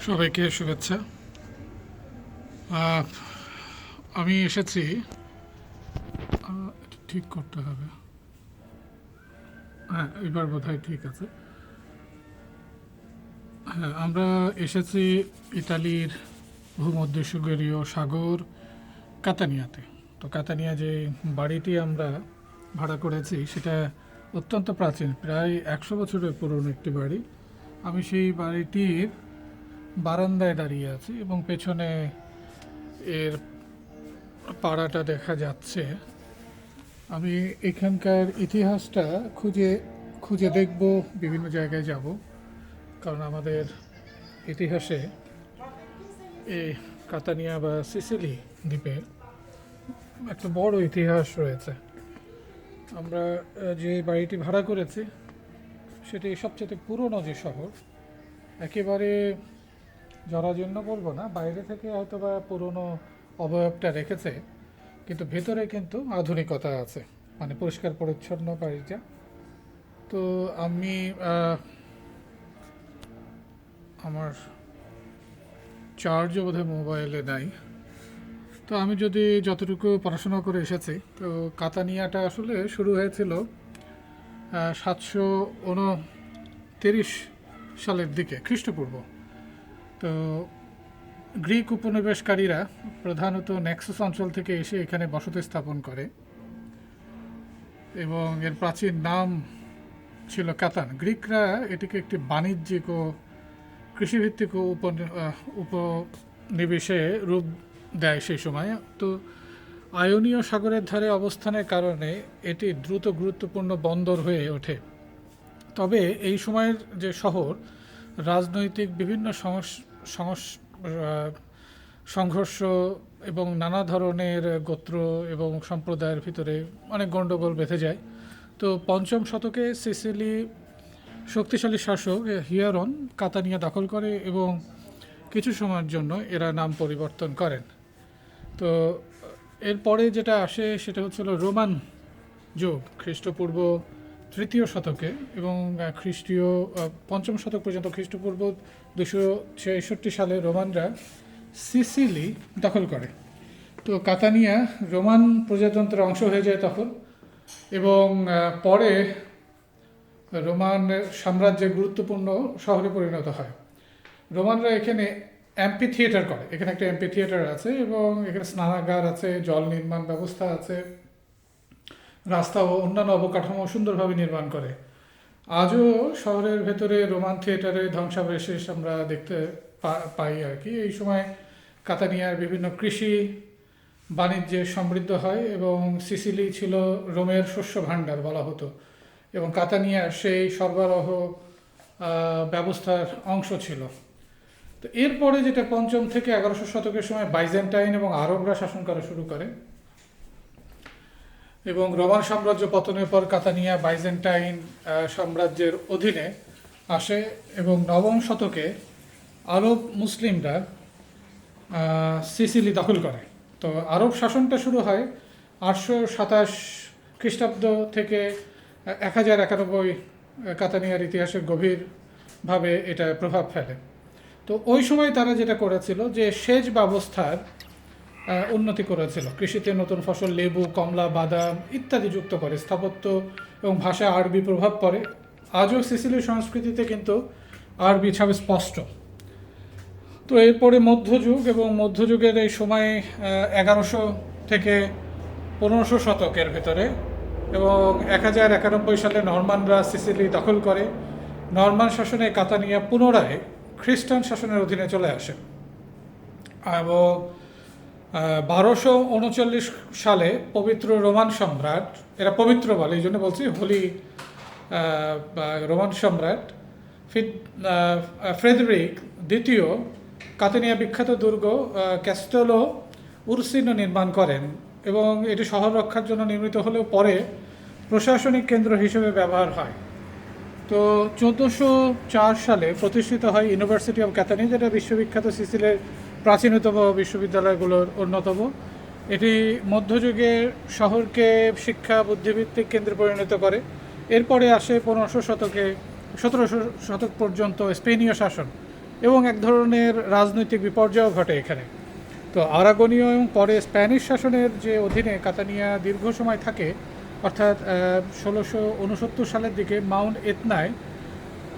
সবাইকে শুভেচ্ছা। আহ, আমি এসেছি, এটা ঠিক করতে হবে। হ্যাঁ, এবার বোধহয় ঠিক আছে। হ্যাঁ, আমরা এসেছি ইতালির ভূমধ্যসাগরীয় সাগর কাতানিয়াতে। তো কাতানিয়া যে বাড়িটি আমরা ভাড়া করেছি সেটা অত্যন্ত প্রাচীন, প্রায় 100 বছরের পুরনো একটি বাড়ি। আমি সেই বাড়িটির বারান্দায় দাঁড়িয়ে আছি এবং পেছনে এর পাড়াটা দেখা যাচ্ছে। আমি এখানকার ইতিহাসটা খুঁজে খুঁজে দেখব, বিভিন্ন জায়গায় যাব, কারণ আমাদের ইতিহাসে এই কাতানিয়া বা সিসিলি দ্বীপে একটা বড় ইতিহাস রয়েছে। আমরা যে বাড়িটি ভাড়া করেছি সেটি সবচেয়ে পুরনো যে শহর, একেবারে জরাজীর্ণ বলবো না, বাইরে থেকে হয়তো বা পুরনো অবয়বটা রেখেছে, কিন্তু ভেতরে কিন্তু আধুনিকতা আছে, মানে পরিষ্কার পরিচ্ছন্ন বাড়িটা। তো আমি আমার চার্জও বোধহয় মোবাইলে নাই। তো আমি যদি যতটুকু পড়াশোনা করে এসেছি, তো কাতানিয়াটা আসলে শুরু হয়েছিল 739 সালের দিকে খ্রিস্টপূর্ব। তো গ্রিক উপনিবেশকারীরা প্রধানত নেক্সাস অঞ্চল থেকে এসে এখানে বসতি স্থাপন করে এবং এর প্রাচীন নাম ছিল কাতান। গ্রিকরা এটিকে একটি বাণিজ্যিক ও কৃষিভিত্তিক উপনিবেশে রূপ দেয় সেই সময়। তো আয়োনীয় সাগরের ধারে অবস্থানের কারণে এটি দ্রুত গুরুত্বপূর্ণ বন্দর হয়ে ওঠে। তবে এই সময়ের যে শহর, রাজনৈতিক বিভিন্ন সংঘর্ষ এবং নানা ধরনের গোত্র এবং সম্প্রদায়ের ভিতরে অনেক গণ্ডগোল বেঁধে যায়। তো 5ম শতকে সিসিলি শক্তিশালী শাসক হিয়ারন কাতানিয়া দখল করে এবং কিছু সময়ের জন্য এরা নাম পরিবর্তন করেন। তো এরপরে যেটা আসে সেটা হচ্ছিল রোমান যুগ, খ্রিস্টপূর্ব 3য় শতকে এবং খ্রিস্টীয় 5ম শতক পর্যন্ত। খ্রিস্টপূর্ব 266 সালে রোমানরা সিসিলি দখল করে। তো কাতানিয়া রোমান প্রজাতন্ত্রের অংশ হয়ে যায় তখন, এবং পরে রোমান সাম্রাজ্যের গুরুত্বপূর্ণ শহরে পরিণত হয়। রোমানরা এখানে অ্যাম্পি থিয়েটার করে, এখানে একটা অ্যাম্পি থিয়েটার আছে এবং এখানে স্নানাগার আছে, জল নির্মাণ ব্যবস্থা আছে, রাস্তা ও অন্যান্য অবকাঠামো সুন্দরভাবে নির্মাণ করে। আজও শহরের ভেতরে রোমান থিয়েটারের ধ্বংসাবশেষ আমরা দেখতে পাই আর কি। এই সময় কাতানিয়ার বিভিন্ন কৃষি বাণিজ্যে সমৃদ্ধ হয় এবং সিসিলি ছিল রোমের শস্য ভাণ্ডার বলা হতো, এবং কাতানিয়ার সেই সরবরাহ ব্যবস্থার অংশ ছিল। তো এরপরে যেটা 5ম থেকে 1100 শতকের সময় বাইজেন্টাইন এবং আরবরা শাসন করা শুরু করে, এবং রোমান সাম্রাজ্য পতনের পর কাতানিয়া বাইজেন্টাইন সাম্রাজ্যের অধীনে আসে এবং 9ম শতকে আরব মুসলিমরা সিসিলি দখল করে। তো আরব শাসনটা শুরু হয় 827 খ্রিস্টাব্দ থেকে 1091। কাতানিয়ার ইতিহাসে গভীরভাবে এটা প্রভাব ফেলে। তো ওই সময় তারা যেটা করেছিল যে সেচ ব্যবস্থার উন্নতি করেছিল, কৃষিতে নতুন ফসল, লেবু, কমলা, বাদাম ইত্যাদি যুক্ত করে। স্থাপত্য এবং ভাষা আরবি প্রভাব পড়ে। আজও সিসিলির সংস্কৃতিতে কিন্তু আরবি ছাপ স্পষ্ট। তো এরপরে মধ্যযুগ, এবং মধ্যযুগের এই সময় 1100 থেকে 1500 শতকের ভেতরে, এবং 1091 সালে নরমানরা সিসিলি দখল করে। নরমান শাসনে কাতানিয়া পুনরায় খ্রিস্টান শাসনের অধীনে চলে আসে, এবং 1239 সালে পবিত্র রোমান সম্রাট, এরা পবিত্র বলে এই জন্য বলছি, হোলি রোমান সম্রাট ফ্রেডরিক দ্বিতীয় কাতানিয়া বিখ্যাত দুর্গ ক্যাস্টেলো উরসিনো নির্মাণ করেন, এবং এটি শহর রক্ষার জন্য নির্মিত হলেও পরে প্রশাসনিক কেন্দ্র হিসেবে ব্যবহার হয়। তো 1404 সালে প্রতিষ্ঠিত হয় ইউনিভার্সিটি অফ ক্যাতানি, যেটা বিশ্ববিখ্যাত সিসিলের প্রাচীনতম বিশ্ববিদ্যালয়গুলোর অন্যতম। এটি মধ্যযুগের শহরকে শিক্ষা বুদ্ধিভিত্তিক কেন্দ্রে পরিণত করে। এরপরে আসে 1500 শতকে 1700 শতক পর্যন্ত স্পেনীয় শাসন, এবং এক ধরনের রাজনৈতিক বিপর্যয় ঘটে এখানে। তো আরাগনীয় এবং পরে স্প্যানিশ শাসনের যে অধীনে কাতানিয়া দীর্ঘ সময় থাকে, অর্থাৎ 1669 সালের দিকে মাউন্ট এতনায়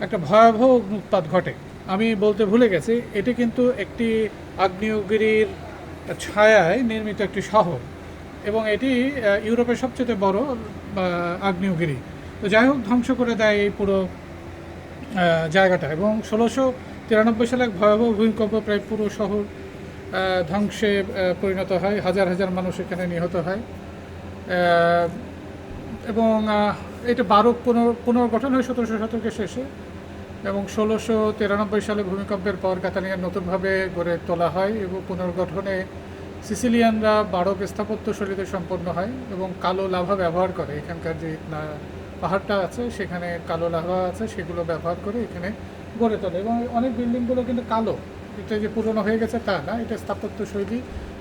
একটা ভয়াবহ অগ্নুৎপাত ঘটে। আমি বলতে ভুলে গেছি, এটি কিন্তু একটি আগ্নেয়গিরির ছায়ায় নির্মিত একটি শহর এবং এটি ইউরোপের সবচেয়ে বড় আগ্নেয়গিরি। তো যাই হোক, ধ্বংস করে দেয় এই পুরো জায়গাটা এবং 1693 সালে এক ভয়াবহ ভূমিকম্প প্রায় পুরো শহর ধ্বংসে পরিণত হয়। হাজার হাজার মানুষ এখানে নিহত হয় এবং এটা পুনর্গঠন হয় 1700 শতকের শেষে এবং 1693 সালে ভূমিকম্পের পর কাতানিয়া নতুনভাবে গড়ে তোলা হয় এবং পুনর্গঠনে সিসিলিয়ানরা বারোক স্থাপত্যশৈলীতে সম্পন্ন হয় এবং কালো লাভা ব্যবহার করে। এখানকার যে পাহাড়টা আছে সেখানে কালো লাভা আছে, সেগুলো ব্যবহার করে এখানে গড়ে তোলে এবং অনেক বিল্ডিংগুলো কিন্তু কালো, এটা যে পুরনো হয়ে গেছে তা না, এটা স্থাপত্যশৈলী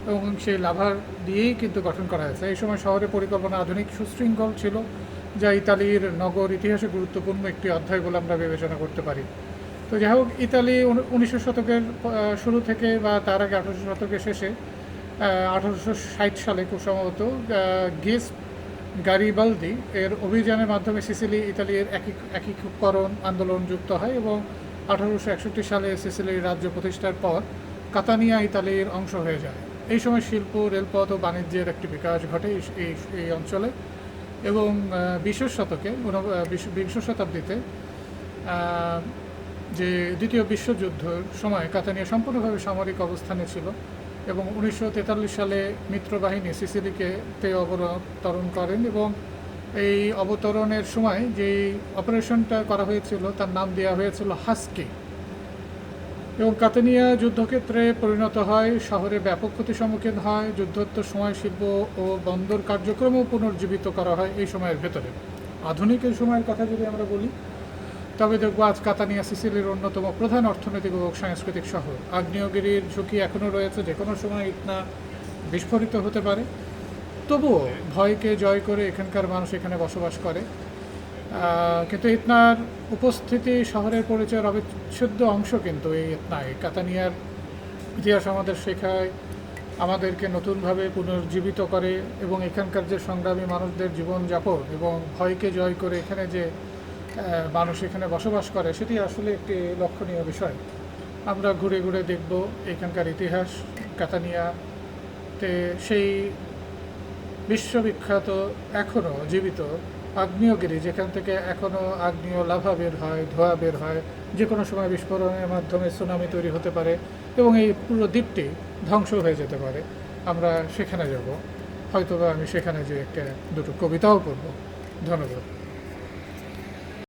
এবং সেই লাভার দিয়েই কিন্তু গঠন করা হয়েছে। এই সময় শহরের পরিকল্পনা আধুনিক সুশৃঙ্খল ছিল, যা ইতালির নগর ইতিহাসে গুরুত্বপূর্ণ একটি অধ্যায় বলে আমরা বিবেচনা করতে পারি। তো যাই হোক, ইতালি 1900 শতকের শুরু থেকে বা তার আগে 1800 শতকের শেষে 1860 সালে খুব সম্ভবত গেস গারিবালদি এর অভিযানের মাধ্যমে সিসিলি ইতালির একীকরণ আন্দোলন যুক্ত হয় এবং 1861 সালে সিসিলির রাজ্য প্রতিষ্ঠার পর কাতানিয়া ইতালির অংশ হয়ে যায়। এই সময় শিল্প, রেলপথ ও বাণিজ্যের একটি বিকাশ ঘটে এই অঞ্চলে এবং বিংশ শতাব্দীতে যে দ্বিতীয় বিশ্বযুদ্ধের সময় কাতানিয়া সম্পূর্ণভাবে সামরিক অবস্থানে ছিল এবং 1943 সালে মিত্রবাহিনী সিসিলিকে অবতরণ করেন এবং এই অবতরণের সময় যেই অপারেশনটা করা হয়েছিল তার নাম দেওয়া হয়েছিল হাস্কি এবং কাতানিয়া যুদ্ধক্ষেত্রে পরিণত হয়, শহরে ব্যাপক ক্ষতির সম্মুখীন হয়। যুদ্ধোত্তর সময় শিল্প ও বন্দর কার্যক্রমও পুনর্জীবিত করা হয় এই সময়ের ভেতরে। আধুনিক এই সময়ের কথা যদি আমরা বলি তবে দেখব আজ কাতানিয়া সিসিলির অন্যতম প্রধান অর্থনৈতিক ও সাংস্কৃতিক শহর। আগ্নেয়গিরির ঝুঁকি এখনও রয়েছে, যে কোনো সময় ইটনা বিস্ফোরিত হতে পারে, তবুও ভয়কে জয় করে এখানকার মানুষ এখানে বসবাস করে। কিন্তু ইতনার উপস্থিতি শহরের পরিচয়ের অবিচ্ছেদ্য অংশ। কিন্তু এই ইতনায় কাতানিয়ার ইতিহাস আমাদের শেখায়, আমাদেরকে নতুনভাবে পুনর্জীবিত করে এবং এখানকার যে সংগ্রামী মানুষদের জীবনযাপন এবং ভয়কে জয় করে এখানে যে মানুষ এখানে বসবাস করে সেটি আসলে একটি লক্ষণীয় বিষয়। আমরা ঘুরে ঘুরে দেখব এখানকার ইতিহাস। কাতানিয়াতে সেই বিশ্ববিখ্যাত এখনও জীবিত আগ্নেয়গিরি, যেখান থেকে এখনও আগ্নেয় লাভা বের হয়, ধোঁয়া বের হয়, যে কোনো সময় বিস্ফোরণের মাধ্যমে সুনামি তৈরি হতে পারে এবং এই পুরো দ্বীপটি ধ্বংস হয়ে যেতে পারে। আমরা সেখানে যাব, হয়তোবা আমি সেখানে যে দুটো কবিতাও পড়ব। ধন্যবাদ।